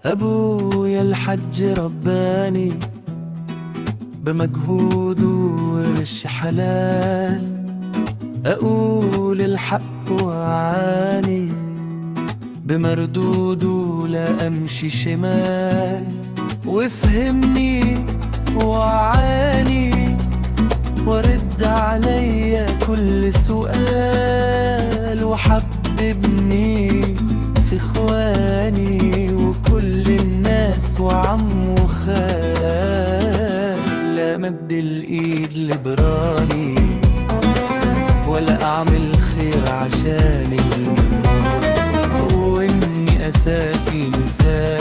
أبويا الحج رباني بمجهوده ورش حلال، أقول الحق وأعاني بمردوده لا أمشي شمال. وفهمني وعاني ورد عليا كل سؤال، وحببني في اخواني وكل الناس وعم وخال. لا مد الايد لبراني ولا اعمل خير عشاني، واني اساسي مثال